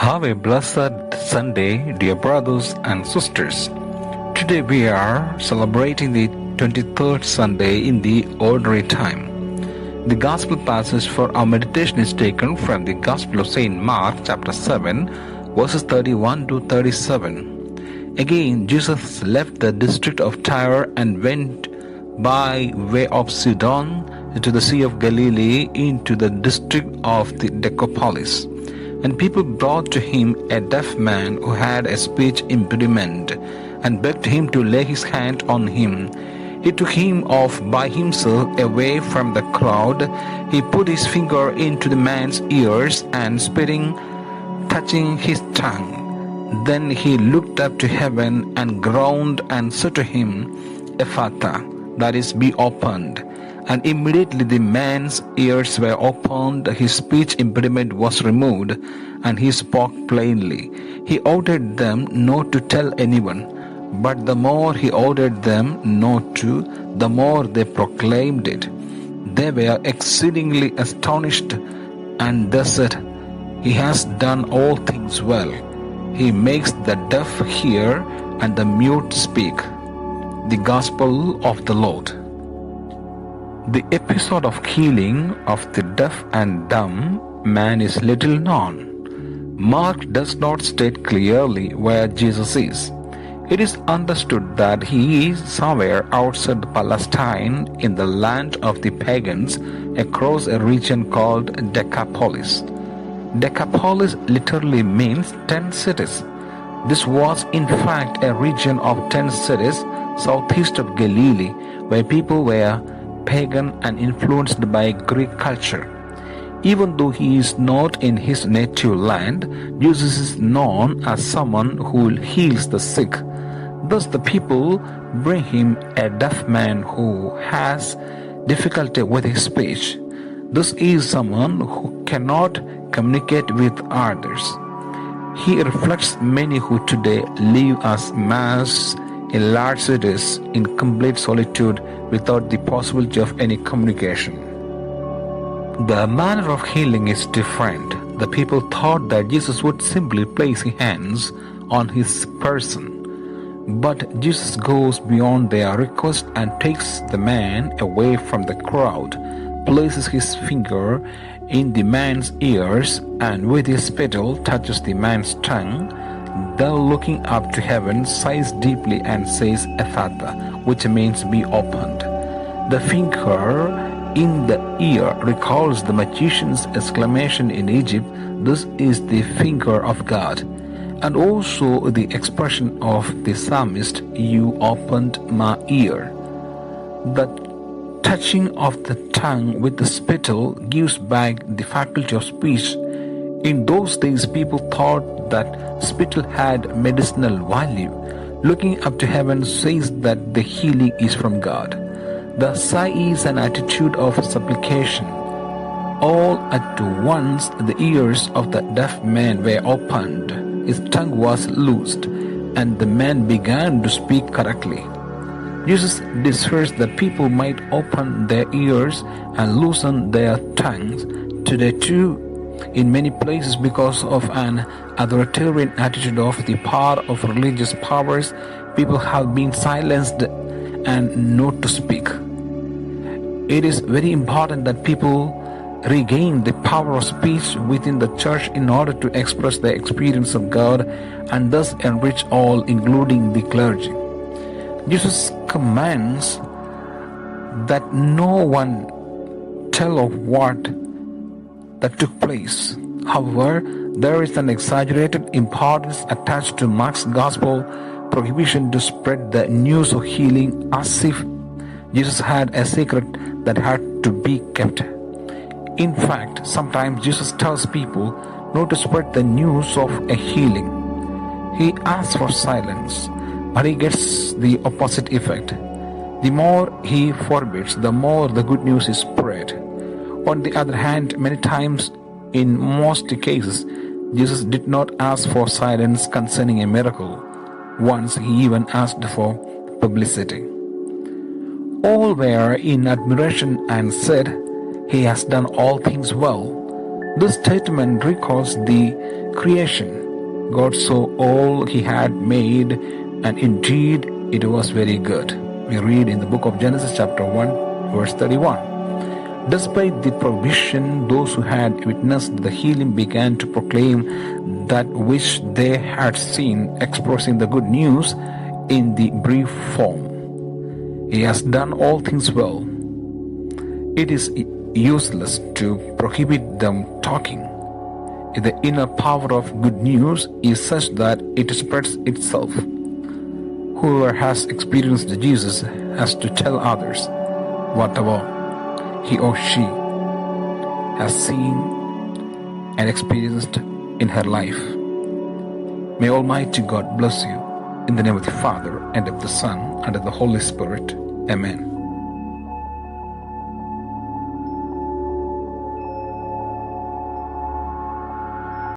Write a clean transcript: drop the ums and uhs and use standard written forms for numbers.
Have a blessed Sunday, dear brothers and sisters. Today we are celebrating the 23rd Sunday in the Ordinary Time. The Gospel passage for our meditation is taken from the Gospel of St. Mark, chapter 7, verses 31 to 37. Again, Jesus left the district of Tyre and went by way of Sidon to the Sea of Galilee into the district of the Decapolis. And people brought to him a deaf man who had a speech impediment, and begged him to lay his hand on him. He took him off by himself away from the crowd. He put his finger into the man's ears, and spitting, touching his tongue. Then he looked up to heaven and groaned and said to him, Ephphatha, that is, be opened. And immediately the man's ears were opened, his speech impediment was removed, and he spoke plainly. He ordered them not to tell anyone, but the more he ordered them not to, the more they proclaimed it. They were exceedingly astonished, and they said, He has done all things well. He makes the deaf hear and the mute speak. The Gospel of the Lord. The episode of healing of the deaf and dumb man is little known. Mark does not state clearly where Jesus is. It is understood that he is somewhere outside Palestine in the land of the pagans across a region called Decapolis. Decapolis literally means 10 cities. This was in fact a region of 10 cities southeast of Galilee where people were pagan and influenced by Greek culture. Even though he is not in his native land, Jesus is known as someone who heals the sick. Thus the people bring him a deaf man who has difficulty with his speech. This is someone who cannot communicate with others. He reflects many who today live as mass in large cities in complete solitude without the possibility of any communication. The manner of healing is different. The people thought that Jesus would simply place his hands on his person. But Jesus goes beyond their request and takes the man away from the crowd, places his finger in the man's ears, and with his spittle touches the man's tongue. Then looking up to heaven, sighs deeply and says, Ephphatha, which means be opened. The finger in the ear recalls the magician's exclamation in Egypt, This is the finger of God, and also the expression of the psalmist, You opened my ear. The touching of the tongue with the spittle gives back the faculty of speech. In those days, people thought that spittle had medicinal value. Looking up to heaven says that the healing is from God. The sigh is an attitude of supplication. All at once the ears of the deaf man were opened, his tongue was loosed, and the man began to speak correctly. Jesus desires that people might open their ears and loosen their tongues. Today too, in many places, because of an authoritarian attitude of the power of religious powers, people have been silenced and not to speak. It is very important that people regain the power of speech within the church in order to express the experience of God and thus enrich all, including the clergy. Jesus commands that no one tell of what that took place. However, there is an exaggerated importance attached to Mark's Gospel prohibition to spread the news of healing as if Jesus had a secret that had to be kept. In fact, sometimes Jesus tells people not to spread the news of a healing. He asks for silence, but he gets the opposite effect. The more he forbids, the more the good news is spread. On the other hand, many times, in most cases, Jesus did not ask for silence concerning a miracle. Once he even asked for publicity. All were in admiration and said, He has done all things well. This statement recalls the creation, God saw all he had made, and indeed it was very good. We read in the book of Genesis chapter 1, verse 31. Despite the provision, those who had witnessed the healing began to proclaim that which they had seen, expressing the good news in the brief form. He has done all things well. It is useless to prohibit them talking. The inner power of good news is such that it spreads itself. Whoever has experienced Jesus has to tell others whatever he or she has seen and experienced in her life. May Almighty God bless you. In the name of the Father, and of the Son, and of the Holy Spirit. Amen.